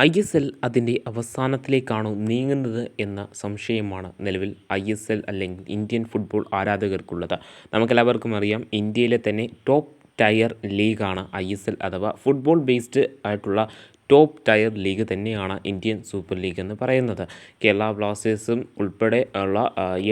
ISL അതിൻ്റെ അവസാനത്തിലേക്കാണോ നീങ്ങുന്നത് എന്ന സംശയമാണ് നിലവിൽ ISL അല്ലെങ്കിൽ ഇന്ത്യൻ ഫുട്ബോൾ ആരാധകർക്കുള്ളത്. നമുക്കെല്ലാവർക്കും അറിയാം, ഇന്ത്യയിലെ തന്നെ ടോപ്പ് ടയർ ലീഗാണ് ISL അഥവാ ഫുട്ബോൾ ബേസ്ഡ് ആയിട്ടുള്ള ടോപ്പ് ടയർ ലീഗ് തന്നെയാണ് ഇന്ത്യൻ സൂപ്പർ ലീഗ് എന്ന് പറയുന്നത്. കേരള ബ്ലാസ്റ്റേഴ്സും ഉൾപ്പെടെ ഉള്ള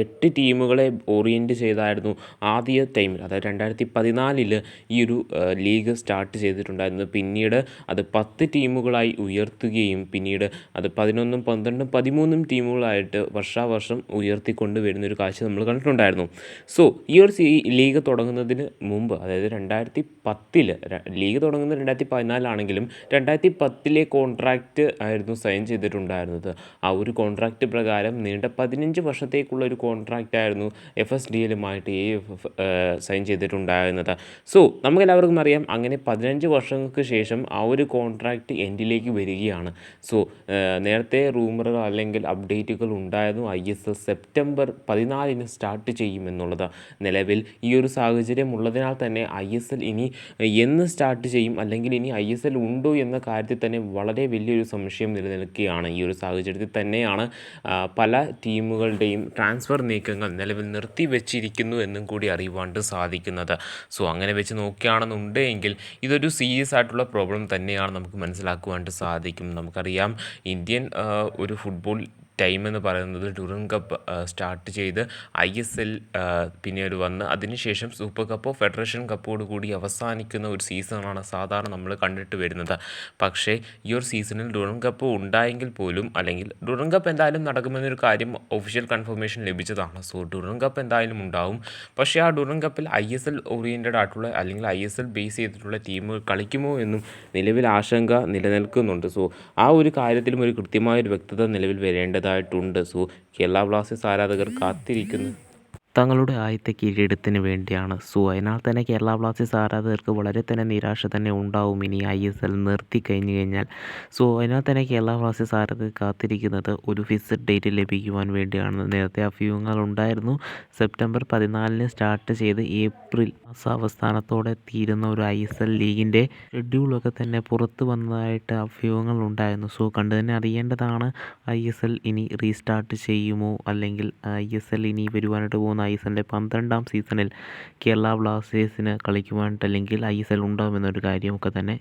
8 ടീമുകളെ ഓറിയൻറ്റ് ചെയ്തായിരുന്നു ആദ്യ ടൈമിൽ, അതായത് 2014 ഈ ഒരു ലീഗ് സ്റ്റാർട്ട് ചെയ്തിട്ടുണ്ടായിരുന്നു. പിന്നീട് അത് 10 ടീമുകളായി ഉയർത്തുകയും പിന്നീട് അത് 11, 12, 13 ടീമുകളായിട്ട് വർഷാവർഷം ഉയർത്തിക്കൊണ്ട് വരുന്നൊരു കാഴ്ച നമ്മൾ കണ്ടിട്ടുണ്ടായിരുന്നു. സോ ഈ ഒരു ലീഗ് തുടങ്ങുന്നതിന് മുമ്പ്, അതായത് 2010 ലീഗ് തുടങ്ങുന്നത് 2014 2010 കോൺട്രാക്റ്റ് ആയിരുന്നു സൈൻ ചെയ്തിട്ടുണ്ടായിരുന്നത്. ആ ഒരു കോൺട്രാക്റ്റ് പ്രകാരം നീണ്ട 15 വർഷത്തേക്കുള്ള ഒരു കോൺട്രാക്റ്റ് ആയിരുന്നു FSDLുമായിട്ട് AFF സൈൻ ചെയ്തിട്ടുണ്ടായിരുന്നത്. സോ നമുക്കെല്ലാവർക്കും അറിയാം, അങ്ങനെ 15 വർഷങ്ങൾക്ക് ശേഷം ആ ഒരു കോൺട്രാക്റ്റ് എൻഡിലേക്ക് വരികയാണ്. സോ നേരത്തെ റൂമറുകൾ അല്ലെങ്കിൽ അപ്ഡേറ്റുകൾ ഉണ്ടായിരുന്നു ISL സെപ്റ്റംബർ 14 സ്റ്റാർട്ട് ചെയ്യുമെന്നുള്ളത്. നിലവിൽ ഈ ഒരു സാഹചര്യം ഉള്ളതിനാൽ തന്നെ ISL ഇനി എന്ന് സ്റ്റാർട്ട് ചെയ്യും, അല്ലെങ്കിൽ ഇനി ISL ഉണ്ടോ എന്ന കാര്യത്തിൽ തന്നെ വളരെ വലിയൊരു സംശയം നിലനിൽക്കുകയാണ്. ഈ ഒരു സാഹചര്യത്തിൽ തന്നെയാണ് പല ടീമുകളുടെയും ട്രാൻസ്ഫർ നീക്കങ്ങൾ നിലവിൽ നിർത്തിവെച്ചിരിക്കുന്നു എന്നും കൂടി അറിയുവാണ്ട് സാധിക്കുന്നത്. സോ അങ്ങനെ വെച്ച് നോക്കുകയാണെന്നുണ്ടെങ്കിൽ ഇതൊരു സീരിയസ് ആയിട്ടുള്ള പ്രോബ്ലം തന്നെയാണ് നമുക്ക് മനസ്സിലാക്കുവാനായിട്ട് സാധിക്കും. നമുക്കറിയാം, ഇന്ത്യൻ ഒരു ഫുട്ബോൾ ടൈം എന്ന് പറയുന്നത് ഡ്യൂറൻ കപ്പ് സ്റ്റാർട്ട് ചെയ്ത് ISL പിന്നീട് വന്ന് അതിനുശേഷം സൂപ്പർ കപ്പോ ഫെഡറേഷൻ കപ്പോട് കൂടി അവസാനിക്കുന്ന ഒരു സീസണാണ് സാധാരണ നമ്മൾ കണ്ടിട്ട് വരുന്നത്. പക്ഷേ ഈ ഒരു സീസണിൽ ഡ്യൂറൻ കപ്പ് ഉണ്ടായെങ്കിൽ പോലും, അല്ലെങ്കിൽ ഡ്യൂറൻ കപ്പ് എന്തായാലും നടക്കുമെന്നൊരു കാര്യം ഒഫീഷ്യൽ കൺഫർമേഷൻ ലഭിച്ചതാണ്. സോ ഡ്യൂറൻ കപ്പ് എന്തായാലും ഉണ്ടാവും. പക്ഷേ ആ ഡ്യൂറൻ കപ്പിൽ ISL ഓറിയൻറ്റഡ് ആയിട്ടുള്ള അല്ലെങ്കിൽ ISL ബേസ് ചെയ്തിട്ടുള്ള ടീമുകൾ കളിക്കുമോ എന്നും നിലവിൽ ആശങ്ക നിലനിൽക്കുന്നുണ്ട്. സോ ആ ഒരു കാര്യത്തിലും ഒരു കൃത്യമായൊരു വ്യക്തത നിലവിൽ വരേണ്ടതായിട്ടുണ്ട്. സോ കേരള ബ്ലാസ്റ്റേഴ്സ് ആരാധകർ കാത്തിരിക്കുന്നു തങ്ങളുടെ ആദ്യത്തെ കിരീടത്തിന് വേണ്ടിയാണ്. സോ അതിനാൽ തന്നെ കേരള ബ്ലാസ്റ്റേഴ്സ് ആരാധകർക്ക് വളരെ തന്നെ നിരാശ തന്നെ ഉണ്ടാവും ഇനി ISL നിർത്തി കഴിഞ്ഞു കഴിഞ്ഞാൽ. സോ അതിനാൽ തന്നെ കേരള ബ്ലാസ്റ്റേഴ്സ് ആരാധകർ കാത്തിരിക്കുന്നത് ഒരു ഫിക്സഡ് ഡേറ്റ് ലഭിക്കുവാൻ വേണ്ടിയാണ്. നേരത്തെ അഭ്യൂഹങ്ങൾ ഉണ്ടായിരുന്നു, സെപ്റ്റംബർ 14 സ്റ്റാർട്ട് ചെയ്ത് ഏപ്രിൽ മാസാവസാനത്തോടെ തീരുന്ന ഒരു ISL ലീഗിൻ്റെ ഷെഡ്യൂളൊക്കെ തന്നെ പുറത്തു വന്നതായിട്ട് അഭ്യൂഹങ്ങൾ ഉണ്ടായിരുന്നു. സോ കണ്ടു തന്നെ അറിയേണ്ടതാണ്, ISL ഇനി റീസ്റ്റാർട്ട് ചെയ്യുമോ, അല്ലെങ്കിൽ ISL ഇനി വരുവാനായിട്ട് പോകുന്ന ISLൻ്റെ 12ാം സീസണിൽ കേരള ബ്ലാസ്റ്റേഴ്സിന് കളിക്കുവാനായിട്ട് അല്ലെങ്കിൽ ISL ഉണ്ടാകുമെന്നൊരു കാര്യമൊക്കെ തന്നെ